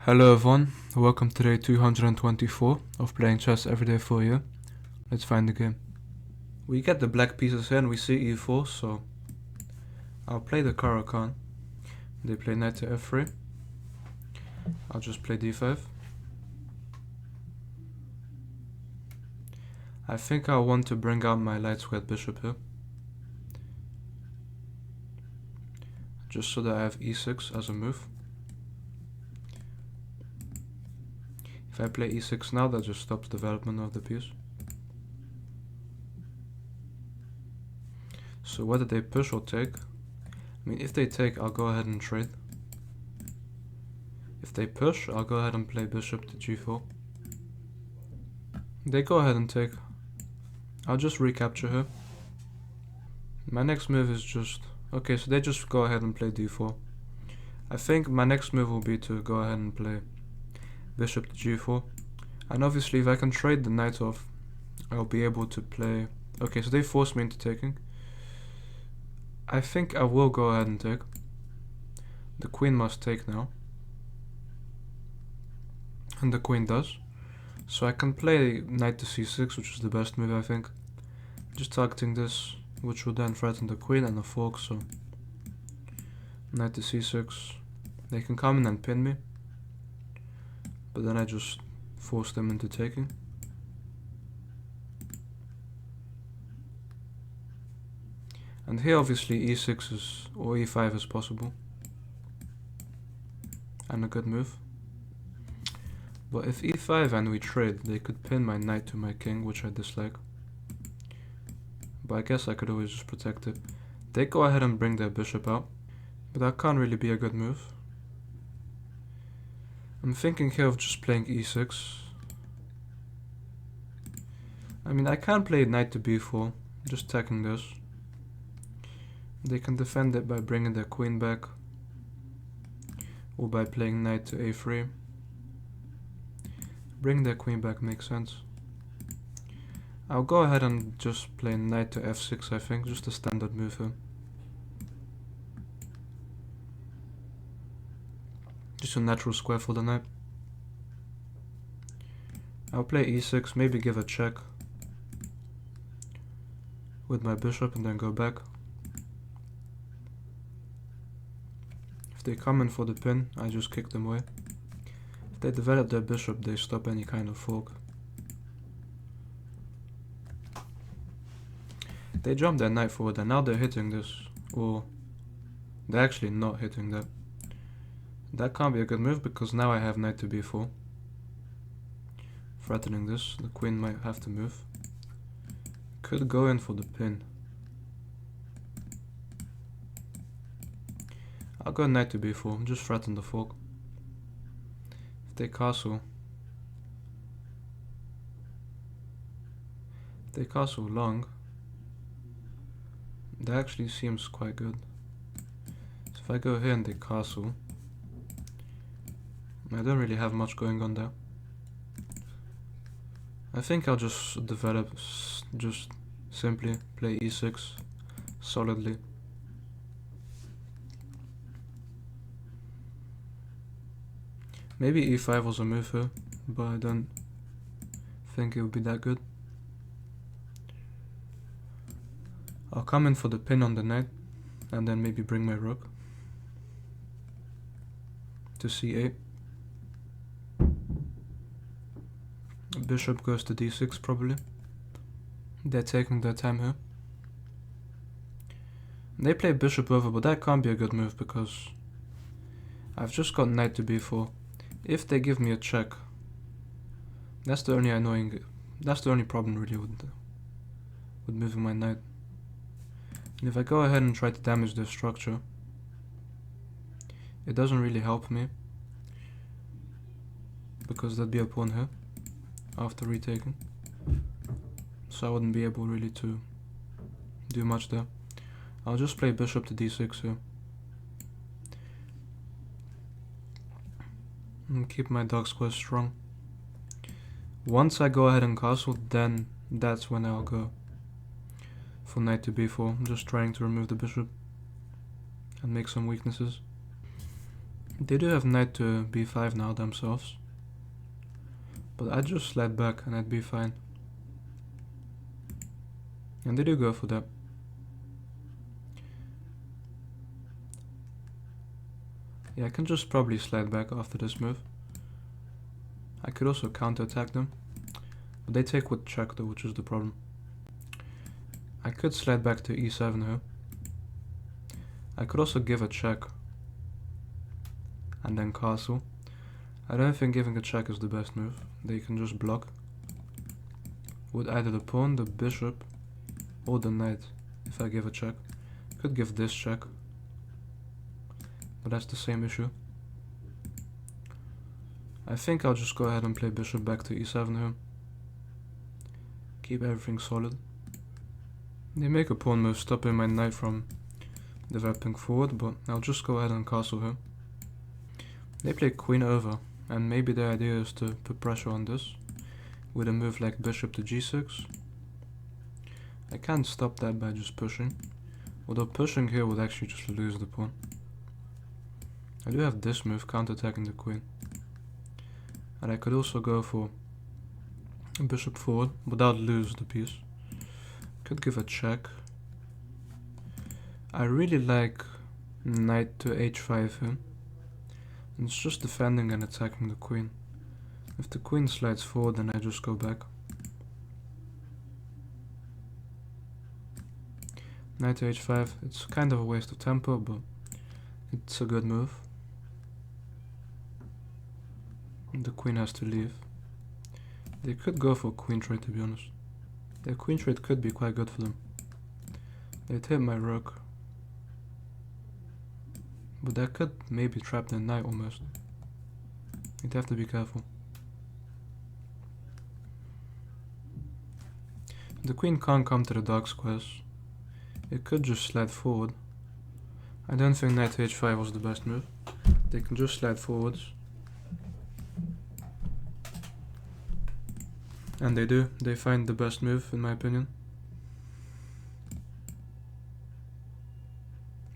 Hello everyone, welcome to day 224 of playing chess everyday for you. Let's find the game. We get the black pieces here and we see e4, so I'll play the Caro-Kann. They play knight to f3. I'll just play d5. I think I want to bring out my light squared bishop here, just so that I have e6 as a move. If I play e6 now, that just stops development of the piece. So whether they push or take, I mean, if they take, I'll go ahead and trade. If they push, I'll go ahead and play bishop to g4. They go ahead and take. I'll just recapture her. My next move is just... Okay, so they just go ahead and play d4. I think my next move will be to go ahead and play bishop to g4. And obviously if I can trade the knight off, I'll be able to play... Okay, so they force me into taking. I think I will go ahead and take. The queen must take now. And the queen does. So I can play knight to c6, which is the best move, I think. Just targeting this, which will then threaten the queen and the fork, so... Knight to c6. They can come in and pin me. But then I just force them into taking. And here obviously e6 is, or e5 is possible. And a good move. But if e5 and we trade, they could pin my knight to my king, which I dislike. But I guess I could always just protect it. They go ahead and bring their bishop out. But that can't really be a good move. I'm thinking here of just playing e6. I mean, I can play knight to b4, just attacking this. They can defend it by bringing their queen back, or by playing knight to a3. Bring their queen back makes sense. I'll go ahead and just play knight to f6, I think, just a standard move here. Just a natural square for the knight. I'll play e6, maybe give a check with my bishop and then go back. If they come in for the pin, I just kick them away. If they develop their bishop, they stop any kind of fork. They jump their knight forward and now they're hitting this, or they're actually not hitting that. That can't be a good move because now I have knight to b4. Threatening this, the queen might have to move. Could go in for the pin. I'll go knight to b4, just threaten the fork. If they castle long, that actually seems quite good. So if I go here and they castle, I don't really have much going on there. I think I'll just develop, just simply play e6 solidly. Maybe e5 was a move here, but I don't think it would be that good. I'll come in for the pin on the knight, and then maybe bring my rook to c8. Bishop goes to d6 probably. They're taking their time here. They play bishop over, but that can't be a good move because I've just got knight to b4. If they give me a check, that's the only problem really with moving my knight. And if I go ahead and try to damage their structure, it doesn't really help me because there'd be a pawn here after retaking, so I wouldn't be able really to do much there. I'll just play bishop to d6 here and keep my dark squares strong. Once I go ahead and castle, then that's when I'll go for knight to b4. I'm just trying to remove the bishop and make some weaknesses. They do have knight to b5 now themselves. But I just slide back and I'd be fine. And they do go for that. Yeah, I can just probably slide back after this move. I could also counterattack them. But they take with check though, which is the problem. I could slide back to e7 here. I could also give a check. And then castle. I don't think giving a check is the best move. They can just block. With either the pawn, the bishop, or the knight. If I give a check. Could give this check. But that's the same issue. I think I'll just go ahead and play bishop back to e7 here. Keep everything solid. They make a pawn move stopping my knight from developing forward, but I'll just go ahead and castle here. They play queen over, and maybe the idea is to put pressure on this with a move like bishop to g6. I can't stop that by just pushing, although pushing here would actually just lose the pawn. I do have this move, counterattacking the queen. And I could also go for a bishop forward without lose the piece. Could give a check. I really like knight to h5 here. And it's just defending and attacking the queen. If the queen slides forward, then I just go back. Knight to h5, it's kind of a waste of tempo, but it's a good move. The queen has to leave. They could go for queen trade, to be honest. Their queen trade could be quite good for them. They'd hit my rook. But that could maybe trap the knight almost. You'd have to be careful. The queen can't come to the dark squares. It could just slide forward. I don't think knight to h5 was the best move. They can just slide forwards. And they do. They find the best move, in my opinion.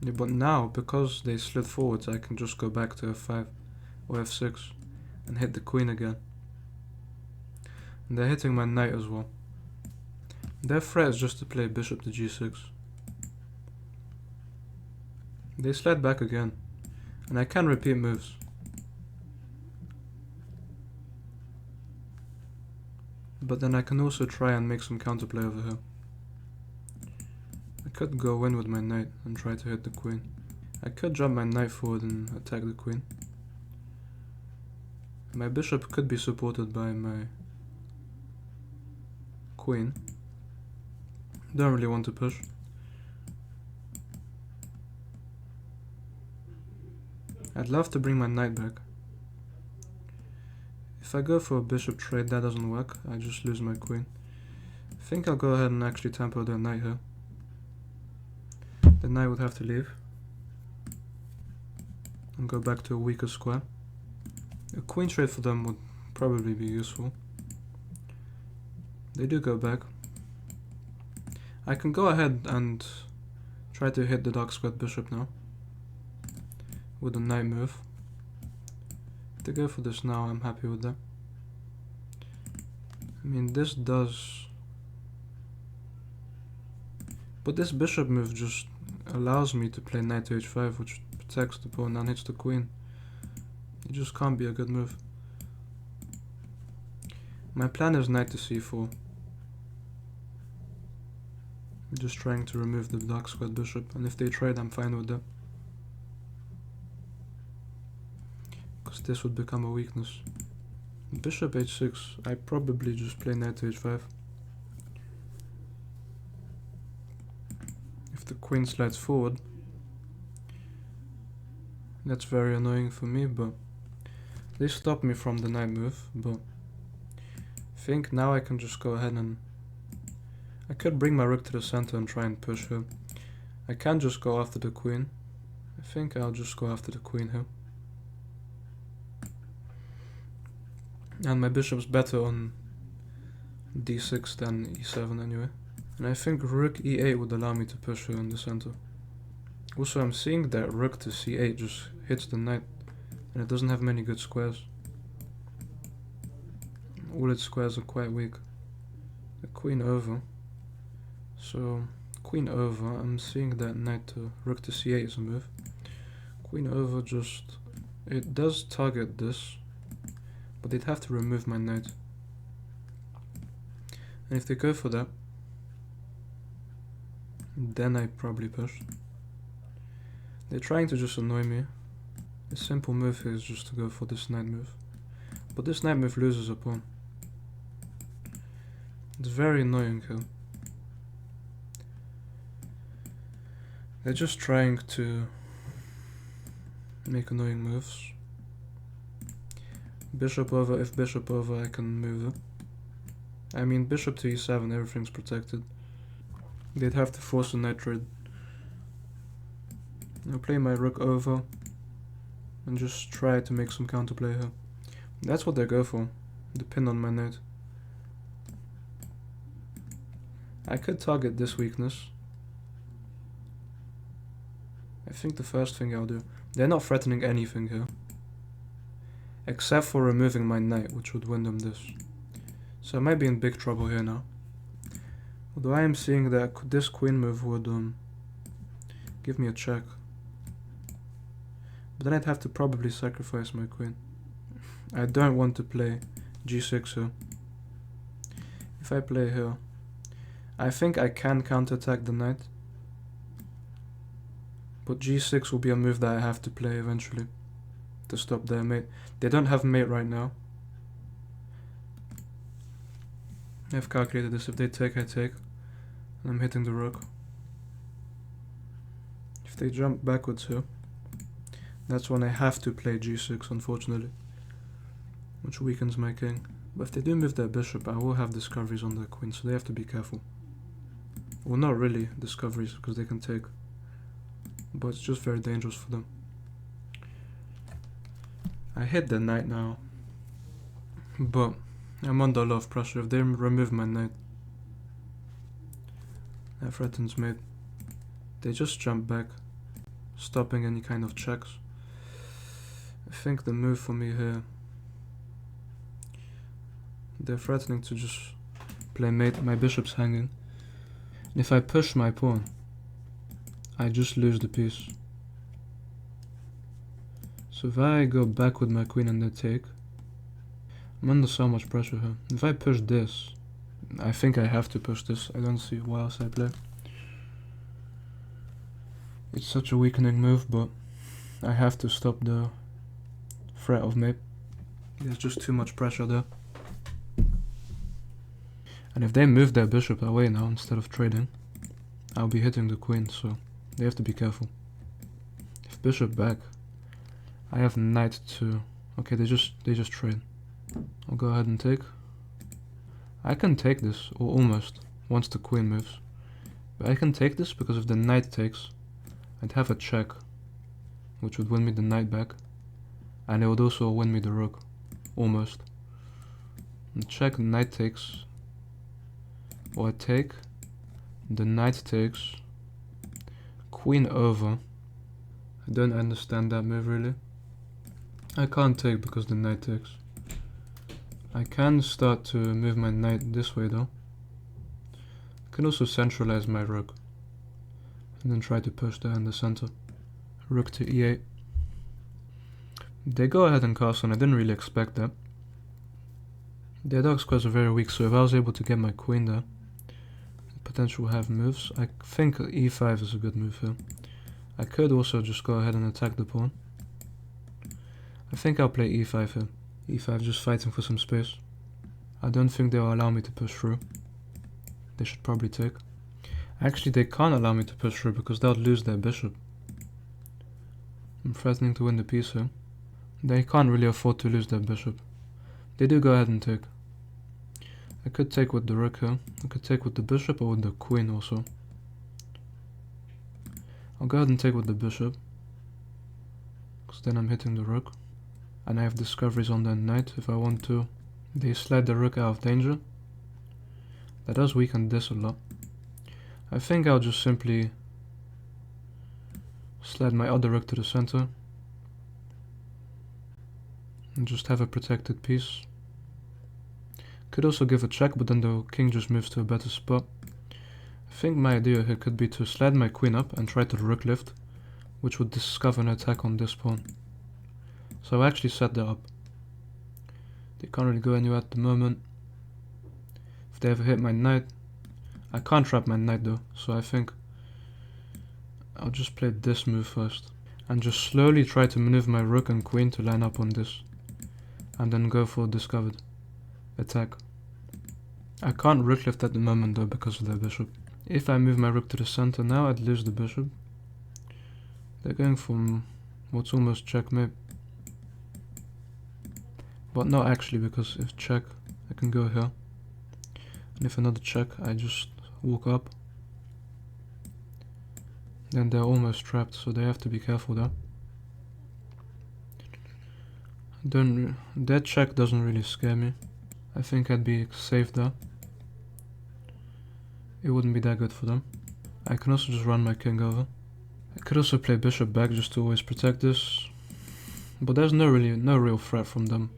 Yeah, but now, because they slid forwards, I can just go back to f5 or f6 and hit the queen again. And they're hitting my knight as well. Their threat is just to play bishop to g6. They slide back again. And I can repeat moves. But then I can also try and make some counterplay over here. I could go in with my knight and try to hit the queen. I could jump my knight forward and attack the queen. My bishop could be supported by my queen. Don't really want to push. I'd love to bring my knight back. If I go for a bishop trade, that doesn't work. I just lose my queen. I think I'll go ahead and actually tempo their knight here. The knight would have to leave. And go back to a weaker square. A queen trade for them would probably be useful. They do go back. I can go ahead and try to hit the dark squared bishop now. With a knight move. If they go for this now, I'm happy with that. I mean, this does... But this bishop move just allows me to play knight to h5, which protects the pawn and hits the queen. It just can't be a good move. My plan is knight to c4. I'm just trying to remove the dark squared bishop, and if they trade, I'm fine with that. Because this would become a weakness. Bishop h6, I probably just play knight to h5. If the queen slides forward, that's very annoying for me, but they stop me from the knight move. But I think now I can just go ahead and I could bring my rook to the center and try and push her. I can't just go after the queen. I think I'll just go after the queen here. And my bishop's better on d6 than e7 anyway. And I think rook e8 would allow me to push her in the center. Also, I'm seeing that rook to c8 just hits the knight And it doesn't have many good squares. All its squares are quite weak. The queen over. So, queen over, I'm seeing that knight to rook to c8 is a move. Queen over just... It does target this, but they'd have to remove my knight. And if they go for that, then I probably push. They're trying to just annoy me. The simple move here is just to go for this knight move. But this knight move loses a pawn. It's very annoying here. They're just trying to make annoying moves. Bishop over, if bishop over I can move it. I mean bishop to e7, everything's protected. They'd have to force a knight trade. I'll play my rook over and just try to make some counterplay here. That's what they go for, the pin on my knight. I could target this weakness. I think the first thing I'll do... They're not threatening anything here. Except for removing my knight, which would win them this. So I might be in big trouble here now. Although I am seeing that this queen move would give me a check. But then I'd have to probably sacrifice my queen. I don't want to play g6 here. If I play here, I think I can counterattack the knight. But g6 will be a move that I have to play eventually to stop their mate. They don't have mate right now. I've calculated this. If they take, I take. And I'm hitting the rook. If they jump backwards here, that's when I have to play g6, unfortunately. Which weakens my king. But if they do move their bishop, I will have discoveries on their queen, so they have to be careful. Well, not really discoveries, because they can take. But it's just very dangerous for them. I hit the knight now. But I'm under a lot of pressure. If they remove my knight, that threatens mate. They just jump back, stopping any kind of checks. I think the move for me here... They're threatening to just play mate. My bishop's hanging. And if I push my pawn, I just lose the piece. So if I go back with my queen and they take, I'm under so much pressure here. If I push this, I think I have to push this. I don't see why else I play. It's such a weakening move, but I have to stop the threat of mate. There's just too much pressure there. And if they move their bishop away now instead of trading, I'll be hitting the queen, so they have to be careful. If bishop back, I have knight to... Okay, they just trade. I'll go ahead and take. I can take this, or almost, once the queen moves. But I can take this because if the knight takes, I'd have a check, which would win me the knight back. And it would also win me the rook, almost. And check, knight takes. Or I take, the knight takes, queen over. I don't understand that move really. I can't take because the knight takes. I can start to move my knight this way though. I can also centralize my rook. And then try to push there in the center. Rook to e8. They go ahead and castle, and I didn't really expect that. Their dark squares are very weak, so if I was able to get my queen there, potential have moves. I think e5 is a good move here. I could also just go ahead and attack the pawn. I think I'll play e5 here. e5 just fighting for some space. I don't think they'll allow me to push through. They should probably take. Actually, they can't allow me to push through because they'll lose their bishop. I'm threatening to win the piece here. They can't really afford to lose their bishop. They do go ahead and take. I could take with the rook here. I could take with the bishop or with the queen also. I'll go ahead and take with the bishop, because then I'm hitting the rook. And I have discoveries on the knight if I want to. They slide the rook out of danger. That does weaken this a lot. I think I'll just simply slide my other rook to the center. and just have a protected piece. Could also give a check, but then the king just moves to a better spot. I think my idea here could be to slide my queen up and try to rook lift, which would discover an attack on this pawn. So I actually set that up. They can't really go anywhere at the moment. If they ever hit my knight, I can't trap my knight though, so I think I'll just play this move first and just slowly try to maneuver my rook and queen to line up on this and then go for discovered attack. I can't rook lift at the moment though because of their bishop. If I move my rook to the center now, I'd lose the bishop. They're going for what's almost checkmate. But not actually, because if check, I can go here. And if another check, I just walk up. Then they're almost trapped, so they have to be careful there. That check doesn't really scare me. I think I'd be safe there. It wouldn't be that good for them. I can also just run my king over. I could also play bishop back just to always protect this. But there's no real threat from them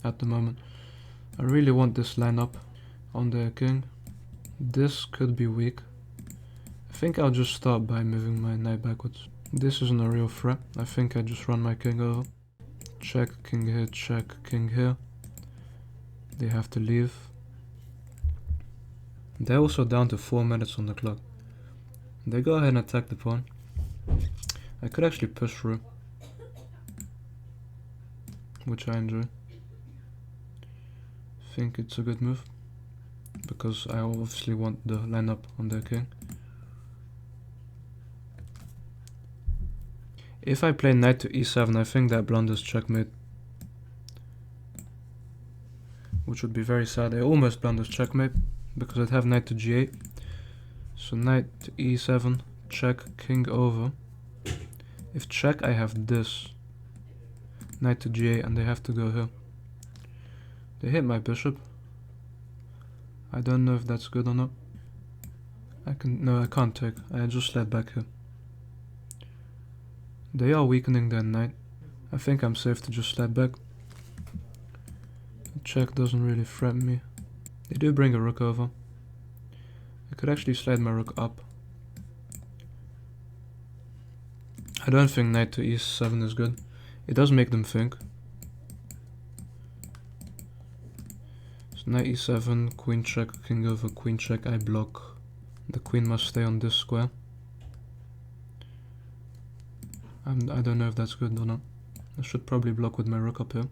at the moment. I really want this line up on their king. This could be weak. I think I'll just start by moving my knight backwards. This isn't a real threat. I think I just run my king over. Check, king here, check, king here. They have to leave. They're also down to 4 minutes on the clock. They go ahead and attack the pawn. I could actually push through, which I enjoy. I think it's a good move because I obviously want the line up on their king. If I play knight to e7, I think that blunders checkmate, which would be very sad. I almost blunders checkmate because I'd have knight to g8. So knight to e7, check, king over. If check, I have this. Knight to g8 and they have to go here. They hit my bishop. I don't know if that's good or not. No, I can't take. I just slide back here. They are weakening their knight. I think I'm safe to just slide back. Check doesn't really threaten me. They do bring a rook over. I could actually slide my rook up. I don't think knight to e7 is good. It does make them think. So knight e7, queen check, king over, queen check, I block. The queen must stay on this square. I don't know if that's good or not. I should probably block with my rook up here.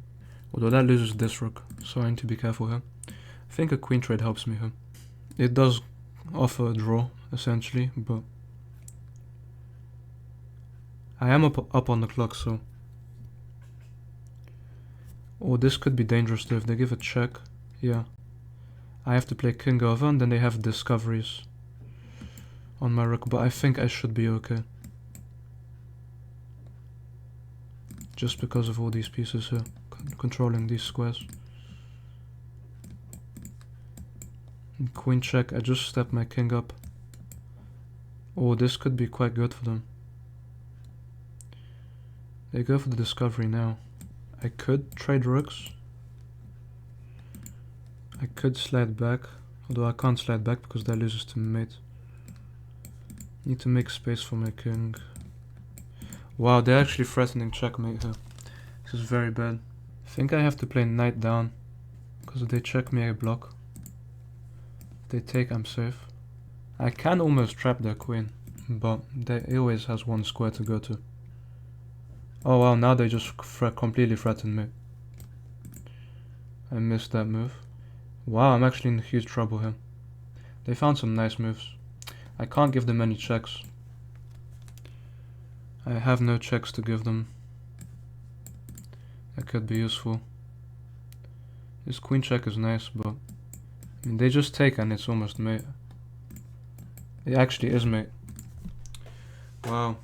Although that loses this rook, so I need to be careful here. I think a queen trade helps me here. It does offer a draw, essentially, but I am up on the clock, so... Oh, this could be dangerous though if they give a check. Yeah. I have to play king over and then they have discoveries on my rook, but I think I should be okay. Just because of all these pieces here, controlling these squares. And queen check, I just step my king up. Oh, this could be quite good for them. They go for the discovery now. I could trade rooks. I could slide back, although I can't slide back because that loses to mate. Need to make space for my king. Wow, they're actually threatening checkmate here. This is very bad. I think I have to play knight down, because if they check me I block. If they take, I'm safe. I can almost trap their queen, but he always has one square to go to. Oh wow, now they just completely threatened me. I missed that move. Wow, I'm actually in huge trouble here. They found some nice moves. I can't give them any checks. I have no checks to give them. That could be useful. This queen check is nice, but I mean, they just take and it's almost mate. It actually is mate. Wow.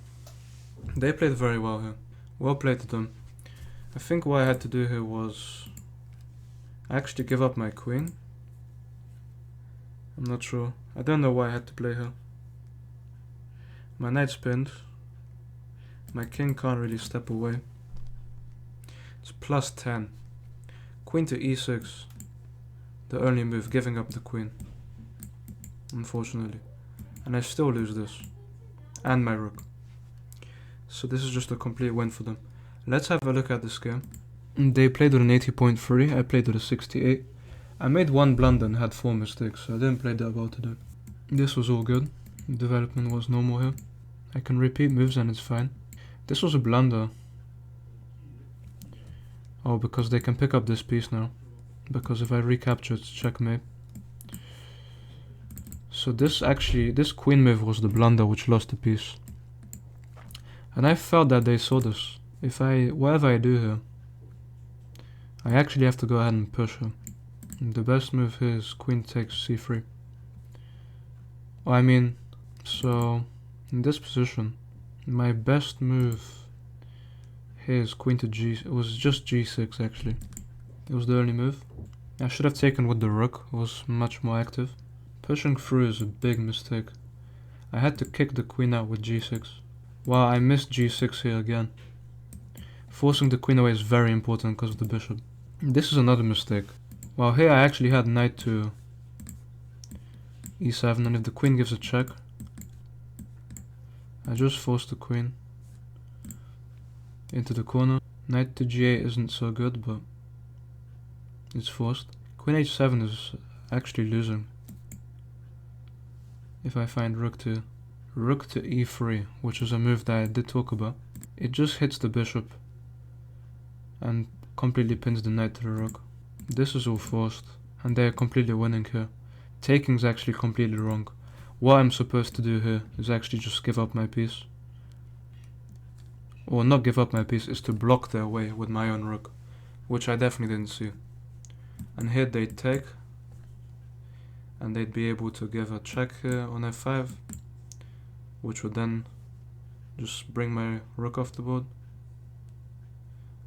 They played very well here. Well played to them. I think what I had to do here was actually give up my queen. I'm not sure. I don't know why I had to play here. My knight's pinned. My king can't really step away. It's plus 10. Queen to e6. The only move, giving up the queen. Unfortunately. And I still lose this. And my rook. So this is just a complete win for them. Let's have a look at this game. They played with an 80.3, I played with a 68. I made one blunder and had 4 mistakes, so I didn't play that well today. This was all good. Development was normal here. I can repeat moves and it's fine. This was a blunder. Oh, because they can pick up this piece now. Because if I recapture, it's checkmate. So this queen move was the blunder which lost the piece. And I felt that they saw this. Whatever I do here, I actually have to go ahead and push her. The best move here is queen takes c3. So in this position, my best move here is queen to g. It was just g6 actually. It was the only move. I should have taken with the rook. It was much more active. Pushing through is a big mistake. I had to kick the queen out with g6. Wow, I missed g6 here again. Forcing the queen away is very important because of the bishop. This is another mistake. Well, here I actually had knight to e7, and if the queen gives a check, I just force the queen into the corner. Knight to g8 isn't so good, but it's forced. Queen h7 is actually losing. If I find rook to e3, which is a move that I did talk about, it just hits the bishop and completely pins the knight to the rook. This is all forced, and they're completely winning here. Taking's actually completely wrong. What I'm supposed to do here is actually just give up my piece. Or not give up my piece, is to block their way with my own rook, which I definitely didn't see. And here they'd take, and they'd be able to give a check here on f5, which would then just bring my rook off the board.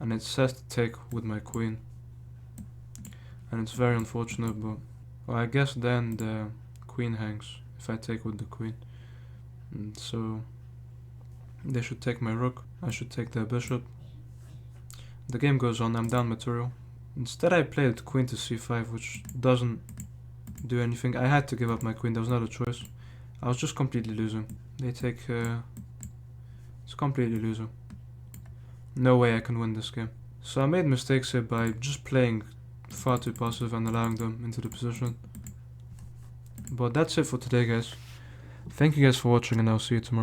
And it says to take with my queen. And it's very unfortunate, but well, I guess then the queen hangs if I take with the queen. And so they should take my rook, I should take their bishop. The game goes on, I'm down material. Instead I played queen to c5, which doesn't do anything. I had to give up my queen, there was not a choice. I was just completely losing. They take, it's completely losing. No way I can win this game. So I made mistakes here by just playing far too passive and allowing them into the position. But that's it for today, guys. Thank you guys for watching, and I'll see you tomorrow.